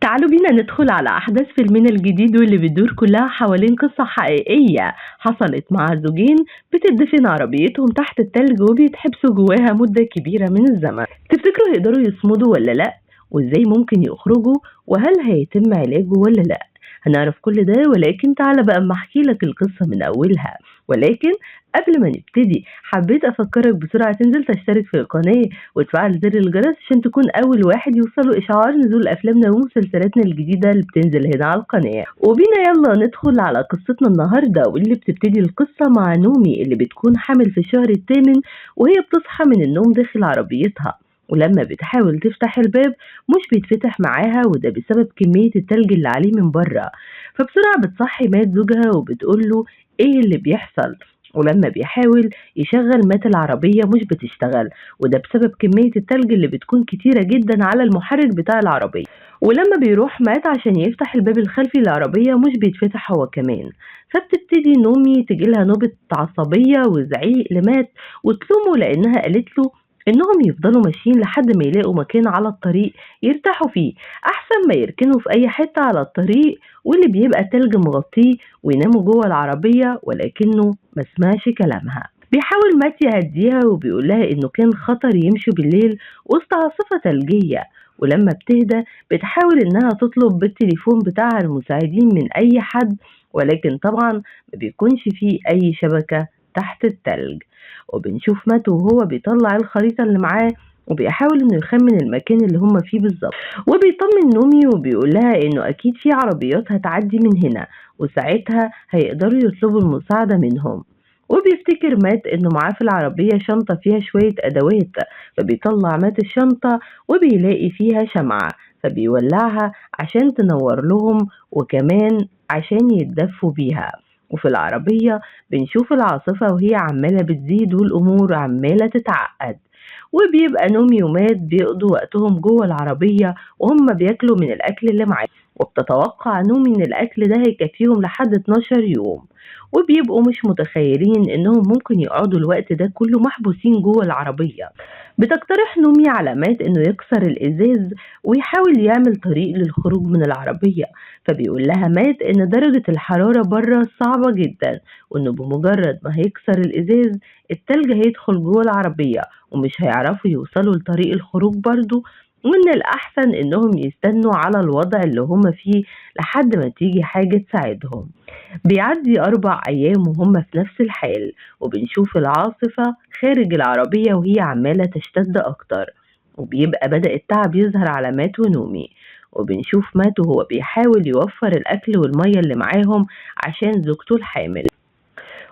تعالوا بينا ندخل على أحداث فيلمنا الجديد واللي بتدور كلها حوالين قصة حقيقية حصلت مع زوجين بتدفن عربيتهم تحت التلج وبيتحبسوا جواها مدة كبيرة من الزمن. تفتكروا يقدروا يصمدوا ولا لأ؟ وإزاي ممكن يخرجوا؟ وهل هيتم علاجه ولا لأ؟ هنعرف كل ده، ولكن تعالى بقى أما أحكي لك القصة من أولها. ولكن قبل ما نبتدي حبيت أفكرك بسرعة تنزل تشترك في القناة وتفعل زر الجرس عشان تكون أول واحد يوصله إشعار نزول أفلامنا ومسلسلاتنا الجديدة اللي بتنزل هنا على القناة. وبينا يلا ندخل على قصتنا النهاردة، واللي بتبتدي القصة مع نومي اللي بتكون حامل في الشهر الثامن، وهي بتصحى من النوم داخل عربيتها، ولما بتحاول تفتح الباب مش بيتفتح معاها، وده بسبب كمية التلج اللي عليه من بره. فبسرعة بتصحي مات زوجها وبتقوله ايه اللي بيحصل، ولما بيحاول يشغل مات العربية مش بتشتغل، وده بسبب كمية التلج اللي بتكون كتيرة جدا على المحرك بتاع العربية. ولما بيروح مات عشان يفتح الباب الخلفي للعربية مش بيتفتح هو كمان. فبتبتدي نومي تجيلها نوبة عصبية وزعيق لمات وتلومه لأنها قالت له إنهم يفضلوا ماشيين لحد ما يلاقوا مكان على الطريق يرتاحوا فيه، أحسن ما يركنوا في أي حتة على الطريق واللي بيبقى تلج مغطيه ويناموا جوه العربية. ولكنه مسمعش كلامها. بيحاول مات يهديها وبيقولها إنه كان خطر يمشوا بالليل وسط عاصفة ثلجية، ولما بتهدى بتحاول إنها تطلب بالتليفون بتاعها المساعدين من أي حد، ولكن طبعا ما بيكونش فيه أي شبكة تحت التلج. وبنشوف مات وهو بيطلع الخريطة اللي معاه وبيحاول انه يخمن المكان اللي هم فيه بالظبط، وبيطمن نومي وبيقولها انه اكيد في عربيات هتعدي من هنا وساعتها هيقدروا يطلبوا المساعدة منهم. وبيفتكر مات انه معاه في العربية شنطة فيها شوية ادوات، فبيطلع مات الشنطة وبيلاقي فيها شمعة فبيولعها عشان تنور لهم وكمان عشان يتدفوا بيها. وفي العربية بنشوف العاصفة وهي عمالة بتزيد والأمور عمالة تتعقد، وبيبقى نومي ومات بيقضوا وقتهم جوه العربية وهم بياكلوا من الأكل اللي معاهم، وبتتوقع نومي إن الأكل ده هيكفيهم لحد 12 يوم، وبيبقوا مش متخيلين إنهم ممكن يقعدوا الوقت ده كله محبوسين جوه العربية. بتقترح نومي على مات إنه يكسر الإزاز ويحاول يعمل طريق للخروج من العربية، فبيقول لها مات إن درجة الحرارة بره صعبة جدا، وإنه بمجرد ما هيكسر الإزاز التلج هيدخل جوه العربية ومش هيعرفوا يوصلوا لطريق الخروج برضو، وإن الأحسن إنهم يستنوا على الوضع اللي هم فيه لحد ما تيجي حاجة تساعدهم. بيعدي 4 أيام وهم في نفس الحال، وبنشوف العاصفة خارج العربية وهي عمالة تشتد أكتر، وبيبقى بدأ التعب يظهر على مات ونومي. وبنشوف مات وهو بيحاول يوفر الأكل والمية اللي معاهم عشان زوجته الحامل،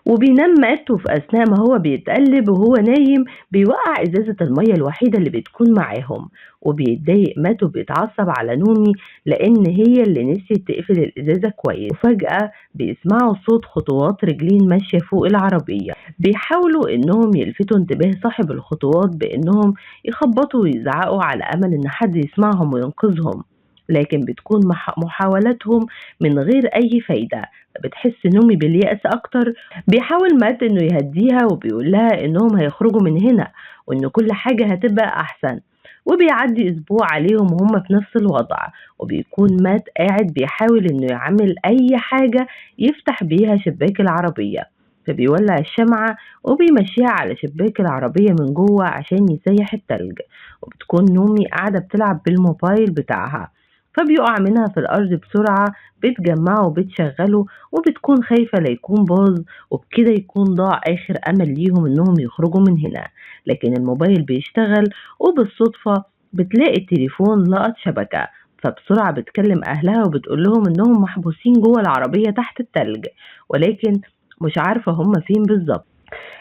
وبينام مات وفي أثناء ما هو بيتقلب وهو نايم بيوقع إزازة المية الوحيدة اللي بتكون معاهم، وبيتضايق مات وبيتعصب على نومي لأن هي اللي نسيت تقفل الإزازة كويس. وفجأة بيسمعوا صوت خطوات رجلين ماشية فوق العربية، بيحاولوا إنهم يلفتوا انتباه صاحب الخطوات بإنهم يخبطوا ويزعقوا على أمل إن حد يسمعهم وينقذهم، لكن بتكون محاولاتهم من غير أي فايدة. بتحس نومي باليأس أكتر. بيحاول مات إنه يهديها وبيقول لها إنهم هيخرجوا من هنا وإن كل حاجة هتبقى أحسن. وبيعدي أسبوع عليهم وهم في نفس الوضع، وبيكون مات قاعد بيحاول إنه يعمل أي حاجة يفتح بيها شباك العربية، فبيولع الشمعة وبيمشيها على شباك العربية من جوه عشان يسيح التلج. وبتكون نومي قاعدة بتلعب بالموبايل بتاعها، فبيقع منها في الأرض بسرعة، بتجمعه وبتشغله وبتكون خايفة ليكون باظ، وبكده يكون ضاع آخر أمل ليهم إنهم يخرجوا من هنا. لكن الموبايل بيشتغل وبالصدفة بتلاقي التليفون لقط شبكة، فبسرعة بتكلم أهلها وبتقول لهم إنهم محبوسين جوه العربية تحت التلج، ولكن مش عارفة هم فين بالظبط.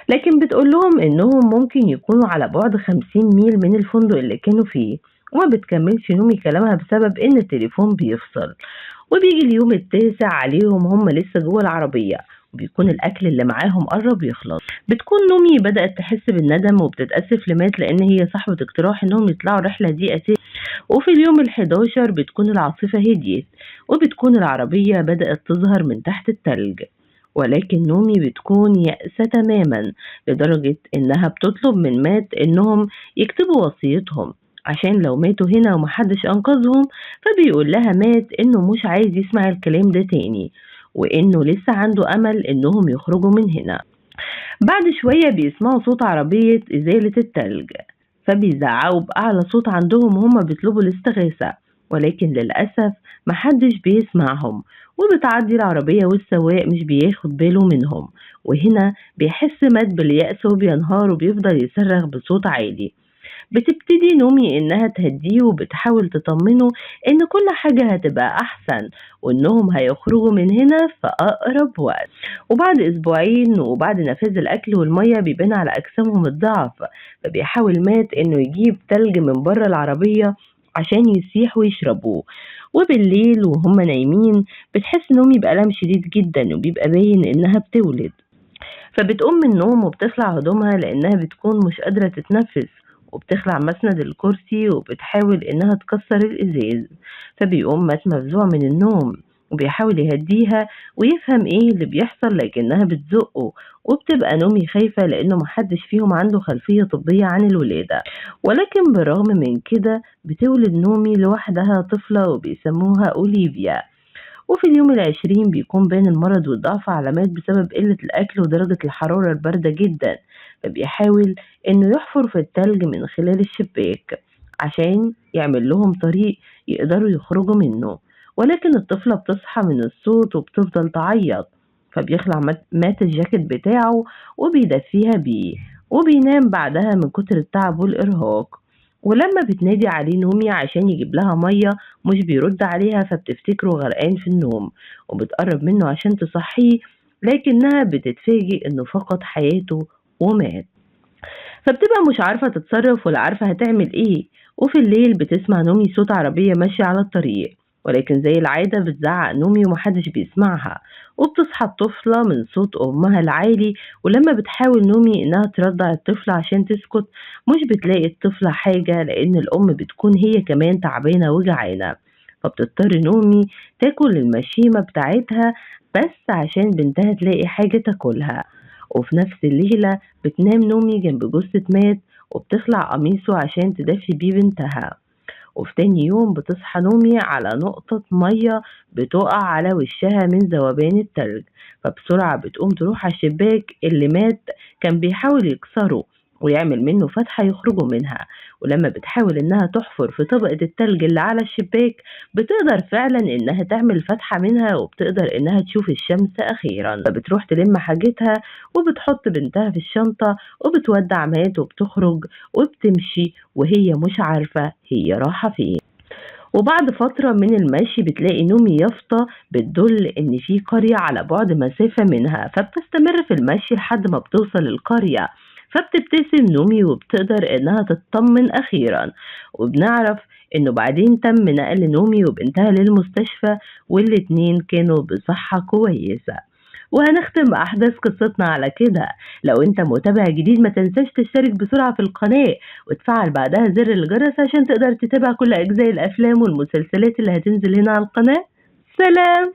لكن بتقول لهم إنهم ممكن يكونوا على بعد 50 ميل من الفندق اللي كانوا فيه، وما بتكملش نومي كلامها بسبب إن التليفون بيفصل. وبيجي اليوم التاسع عليهم هم لسه جوه العربية، وبيكون الأكل اللي معاهم قرب يخلص. بتكون نومي بدأت تحس بالندم وبتتأسف لمات لأن هي صاحبة اقتراح إنهم يطلعوا الرحلة دي أساسا. وفي اليوم ال11 بتكون العاصفة هديت وبتكون العربية بدأت تظهر من تحت التلج، ولكن نومي بتكون يأسة تماما لدرجة إنها بتطلب من مات إنهم يكتبوا وصيتهم عشان لو ماتوا هنا ومحدش أنقذهم. فبيقول لها مات إنه مش عايز يسمع الكلام ده تاني، وإنه لسه عنده أمل إنهم يخرجوا من هنا. بعد شوية بيسمعوا صوت عربية إزالة التلج، فبيزعقوا بأعلى صوت عندهم وهم بيطلبوا الاستغاثة، ولكن للأسف محدش بيسمعهم. وبتعدي العربية والسواق مش بياخد باله منهم، وهنا بيحس مات باليأس وبينهار وبيفضل يصرخ بصوت عالي. بتبتدي نومي إنها تهديه وبتحاول تطمنه إن كل حاجة هتبقى أحسن، وإنهم هيخرجوا من هنا في أقرب وقت. وبعد أسبوعين وبعد نفاذ الأكل والمية بيبان على أجسامهم الضعف، فبيحاول مات إنه يجيب تلج من بره العربية عشان يسيحوا ويشربوه. وبالليل وهم نايمين بتحس نومي بألم شديد جدا وبيبقى باين إنها بتولد، فبتقوم من النوم وبتخلع هدومها لأنها بتكون مش قادرة تتنفس، وبتخلع مسند الكرسي وبتحاول إنها تكسر الإزاز. فبيقوم مات مفزوع من النوم وبيحاول يهديها ويفهم ايه اللي بيحصل، لكنها بتزقه. وبتبقى نومي خايفة لأنه محدش فيهم عنده خلفية طبية عن الولادة، ولكن بالرغم من كده بتولد نومي لوحدها طفلة وبيسموها أوليفيا. وفي اليوم العشرين بيكون بين المرض والضعف علامات بسبب قلة الأكل ودرجة الحرارة الباردة جدا، فبيحاول إنه يحفر في التلج من خلال الشباك عشان يعمل لهم طريق يقدروا يخرجوا منه. ولكن الطفلة بتصحى من الصوت وبتفضل تعيط، فبيخلع مات الجاكيت بتاعه وبيدفيها بيه، وبينام بعدها من كتر التعب والإرهاق. ولما بتنادي عليه نومي عشان يجيب لها مية مش بيرد عليها، فبتفتكره غرقان في النوم وبتقرب منه عشان تصحيه، لكنها بتتفاجئ انه فقد حياته ومات. فبتبقى مش عارفة تتصرف ولا عارفة هتعمل ايه. وفي الليل بتسمع نومي صوت عربية ماشية على الطريق، ولكن زي العادة بتزعق نومي ومحدش بيسمعها. وبتصحى الطفلة من صوت أمها العالي، ولما بتحاول نومي إنها ترضع الطفلة عشان تسكت مش بتلاقي الطفلة حاجة، لأن الأم بتكون هي كمان تعبانة وجعانة. فبتضطر نومي تاكل المشيمة بتاعتها بس عشان بنتها تلاقي حاجة تاكلها. وفي نفس الليلة بتنام نومي جنب جثة مات وبتخلع قميصه عشان تدفي بيه بنتها. وفي تاني يوم بتصحى نومي على نقطة مية بتقع على وشها من ذوبان التلج، فبسرعة بتقوم تروح على الشباك اللي مات كان بيحاول يكسره ويعمل منه فتحة يخرجوا منها. ولما بتحاول انها تحفر في طبقة التلج اللي على الشباك بتقدر فعلا انها تعمل فتحة منها وبتقدر انها تشوف الشمس اخيرا. فبتروح تلم حاجتها وبتحط بنتها في الشنطة وبتودع مات وبتخرج وبتمشي وهي مش عارفة هي رايحة فين. وبعد فترة من المشي بتلاقي نومي يافطة بتدل إن في قرية على بعد مسافة منها، فبتستمر في المشي لحد ما بتوصل القرية. فبتبتسم نومي وبتقدر إنها تطمن أخيرا. وبنعرف إنه بعدين تم نقل نومي وبنتها للمستشفى والاتنين كانوا بصحة كويسة. وهنختم بأحداث قصتنا على كده. لو انت متابع جديد ما تنساش تشترك بسرعة في القناة وتفعل بعدها زر الجرس عشان تقدر تتابع كل أجزاء الأفلام والمسلسلات اللي هتنزل هنا على القناة. سلام.